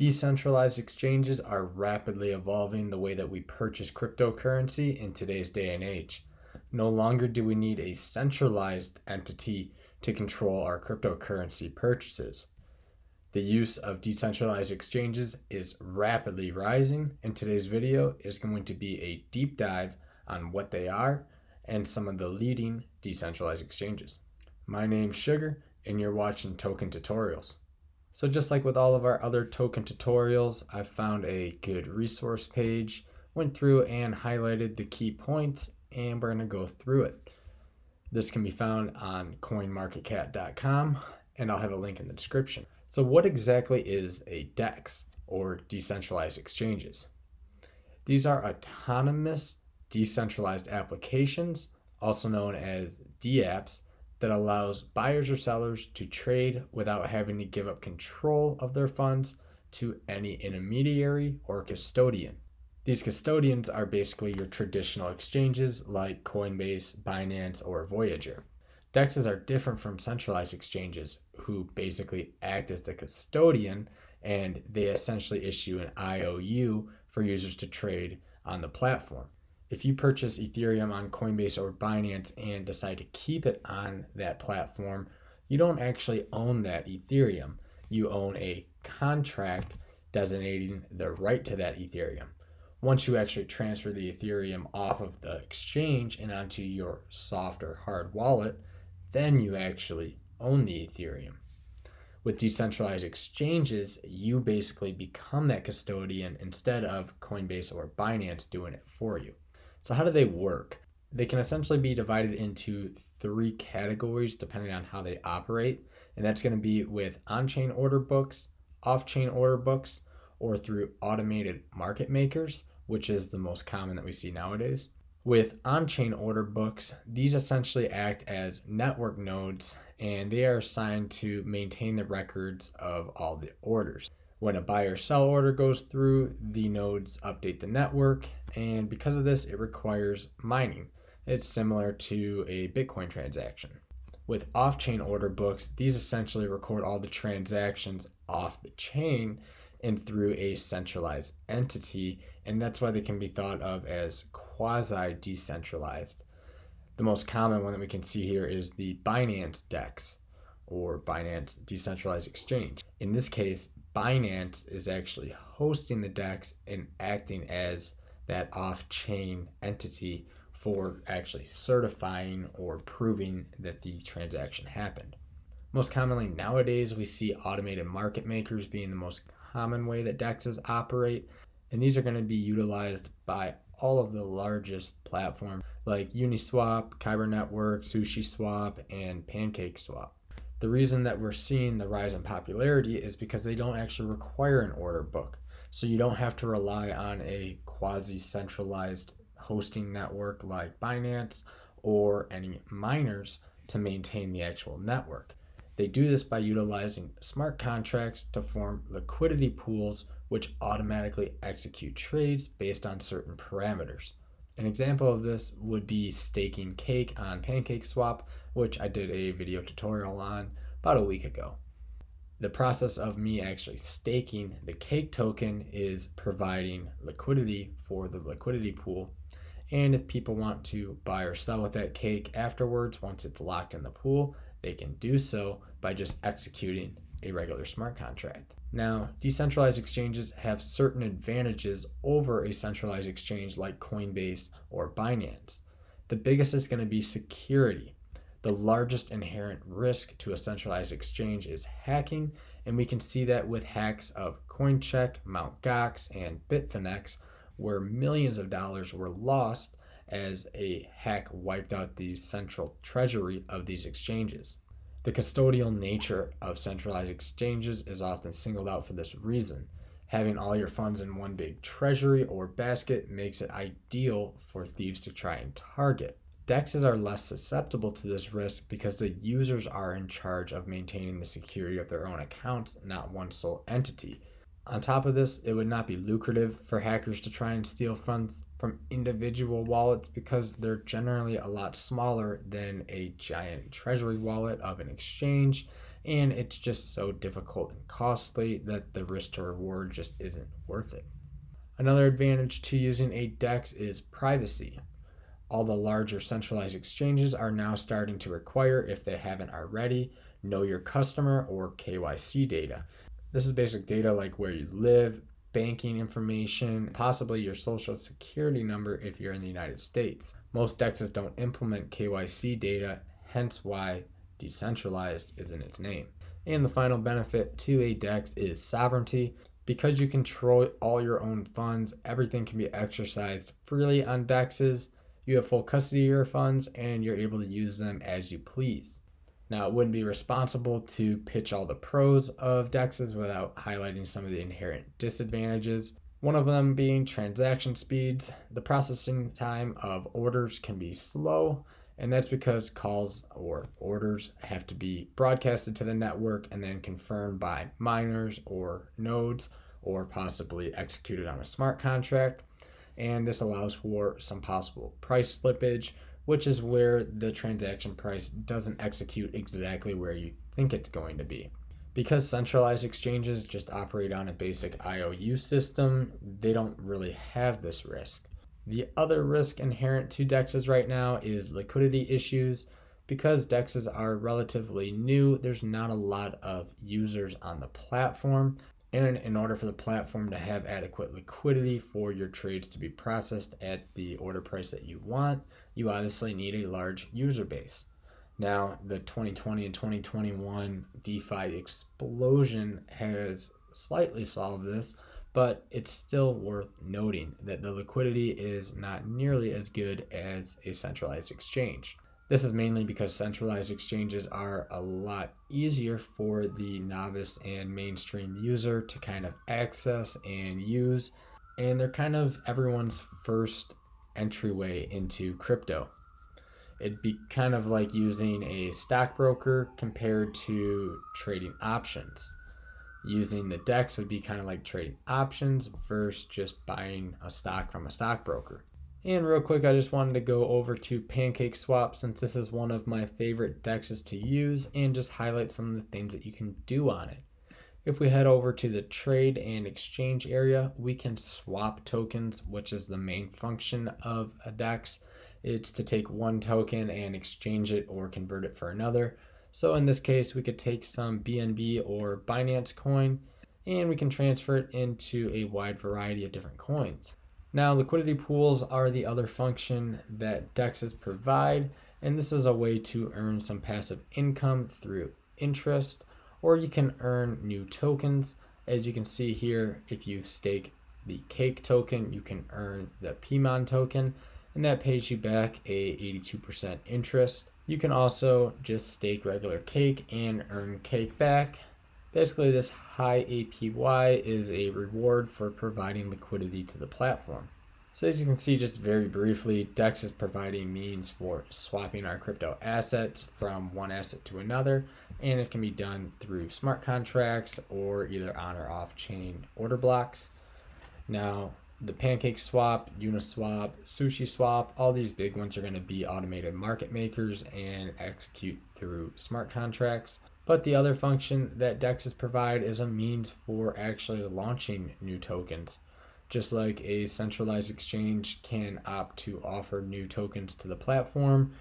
Decentralized exchanges are rapidly evolving the way that we purchase cryptocurrency in today's day and age. No longer do we need a centralized entity to control our cryptocurrency purchases. The use of decentralized exchanges is rapidly rising, and today's video is going to be a deep dive on what they are and some of the leading decentralized exchanges. My name's Sugar, and you're watching Token Tutorials. So just like with all of our other token tutorials, I found a good resource page, went through and highlighted the key points, and we're going to go through it. This can be found on coinmarketcap.com, and I'll have a link in the description. So what exactly is a DEX, or decentralized exchanges? These are autonomous decentralized applications, also known as DApps, that allows buyers or sellers to trade without having to give up control of their funds to any intermediary or custodian. These custodians are basically your traditional exchanges like Coinbase, Binance, or Voyager. DEXs are different from centralized exchanges, who basically act as the custodian, and they essentially issue an IOU for users to trade on the platform. If you purchase Ethereum on Coinbase or Binance and decide to keep it on that platform, you don't actually own that Ethereum. You own a contract designating the right to that Ethereum. Once you actually transfer the Ethereum off of the exchange and onto your soft or hard wallet, then you actually own the Ethereum. With decentralized exchanges, you basically become that custodian instead of Coinbase or Binance doing it for you. So how do they work? They can essentially be divided into three categories depending on how they operate. And that's going to be with on-chain order books, off-chain order books, or through automated market makers, which is the most common that we see nowadays. With on-chain order books, these essentially act as network nodes, and they are assigned to maintain the records of all the orders. When a buy or sell order goes through, the nodes update the network, and because of this, it requires mining. It's similar to a Bitcoin transaction. With off-chain order books, these essentially record all the transactions off the chain and through a centralized entity, and that's why they can be thought of as quasi-decentralized. The most common one that we can see here is the Binance DEX, or Binance Decentralized Exchange. In this case, Binance is actually hosting the DEX and acting as that off-chain entity for actually certifying or proving that the transaction happened. Most commonly nowadays, we see automated market makers being the most common way that DEXs operate, and these are going to be utilized by all of the largest platforms like Uniswap, Kyber Network, SushiSwap, and PancakeSwap. The reason that we're seeing the rise in popularity is because they don't actually require an order book. So you don't have to rely on a quasi-centralized hosting network like Binance or any miners to maintain the actual network. They do this by utilizing smart contracts to form liquidity pools which automatically execute trades based on certain parameters. An example of this would be staking Cake on PancakeSwap, which I did a video tutorial on about a week ago. The process of me actually staking the Cake token is providing liquidity for the liquidity pool. And if people want to buy or sell with that Cake afterwards, once it's locked in the pool, they can do so by just executing a regular smart contract. Now, decentralized exchanges have certain advantages over a centralized exchange like Coinbase or Binance. The biggest is going to be security. The largest inherent risk to a centralized exchange is hacking, and we can see that with hacks of Coincheck, Mt. Gox, and Bitfinex, where millions of dollars were lost as a hack wiped out the central treasury of these exchanges. The custodial nature of centralized exchanges is often singled out for this reason. Having all your funds in one big treasury or basket makes it ideal for thieves to try and target. DEXs are less susceptible to this risk because the users are in charge of maintaining the security of their own accounts, not one sole entity. On top of this, it would not be lucrative for hackers to try and steal funds from individual wallets because they're generally a lot smaller than a giant treasury wallet of an exchange, and it's just so difficult and costly that the risk to reward just isn't worth it. Another advantage to using a DEX is privacy. All the larger centralized exchanges are now starting to require, if they haven't already, know your customer or KYC data. This is basic data like where you live, banking information, possibly your social security number if you're in the United States. Most DEXs don't implement KYC data, hence why decentralized is in its name. And the final benefit to a DEX is sovereignty. Because you control all your own funds, everything can be exercised freely on DEXs. You have full custody of your funds and you're able to use them as you please. Now, it wouldn't be responsible to pitch all the pros of DEXs without highlighting some of the inherent disadvantages. One of them being transaction speeds. The processing time of orders can be slow, and that's because calls or orders have to be broadcasted to the network and then confirmed by miners or nodes, or possibly executed on a smart contract. And this allows for some possible price slippage, which is where the transaction price doesn't execute exactly where you think it's going to be. Because centralized exchanges just operate on a basic IOU system, they don't really have this risk. The other risk inherent to DEXs right now is liquidity issues. Because DEXs are relatively new, there's not a lot of users on the platform. And in order for the platform to have adequate liquidity for your trades to be processed at the order price that you want, you obviously need a large user base. Now, the 2020 and 2021 DeFi explosion has slightly solved this, but it's still worth noting that the liquidity is not nearly as good as a centralized exchange. This is mainly because centralized exchanges are a lot easier for the novice and mainstream user to kind of access and use, and they're kind of everyone's first entryway into crypto. It'd be kind of like using a stockbroker compared to trading options. Using the DEX would be kind of like trading options versus just buying a stock from a stockbroker. And real quick, I just wanted to go over to PancakeSwap since this is one of my favorite DEXs to use and just highlight some of the things that you can do on it. If we head over to the trade and exchange area, we can swap tokens, which is the main function of a DEX. It's to take one token and exchange it or convert it for another. So in this case, we could take some BNB or Binance coin and we can transfer it into a wide variety of different coins. Now, liquidity pools are the other function that DEXs provide, and this is a way to earn some passive income through interest, or you can earn new tokens. As you can see here, if you stake the Cake token, you can earn the Pimon token, and that pays you back a 82% interest. You can also just stake regular Cake and earn Cake back. Basically, this high APY is a reward for providing liquidity to the platform. So as you can see, just very briefly, DEX is providing means for swapping our crypto assets from one asset to another, and it can be done through smart contracts or either on or off chain order blocks. Now, the PancakeSwap, Uniswap, SushiSwap, all these big ones are going to be automated market makers and execute through smart contracts. But the other function that DEXs provide is a means for actually launching new tokens. Just like a centralized exchange can opt to offer new tokens to the platform,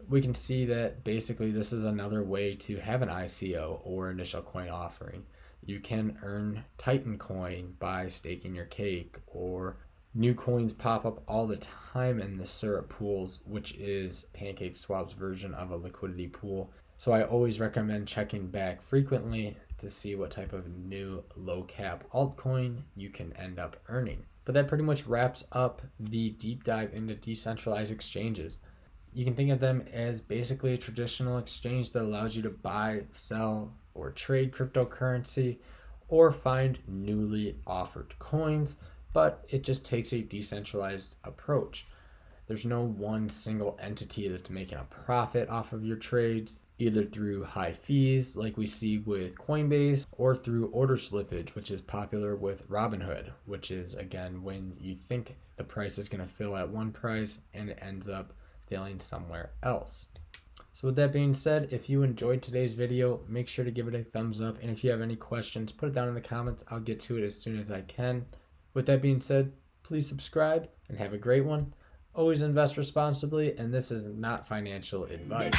we can see that basically this is another way to have an ICO or initial coin offering. You can earn Titan coin by staking your Cake, or new coins pop up all the time in the syrup pools, which is PancakeSwap's version of a liquidity pool. So I always recommend checking back frequently to see what type of new low cap altcoin you can end up earning. But that pretty much wraps up the deep dive into decentralized exchanges. You can think of them as basically a traditional exchange that allows you to buy, sell, or trade cryptocurrency or find newly offered coins, but it just takes a decentralized approach. There's no one single entity that's making a profit off of your trades, either through high fees like we see with Coinbase or through order slippage, which is popular with Robinhood, which is again when you think the price is going to fill at one price and it ends up filling somewhere else. So with that being said, if you enjoyed today's video, make sure to give it a thumbs up. And if you have any questions, put it down in the comments. I'll get to it as soon as I can. With that being said, please subscribe and have a great one. Always invest responsibly, and this is not financial advice.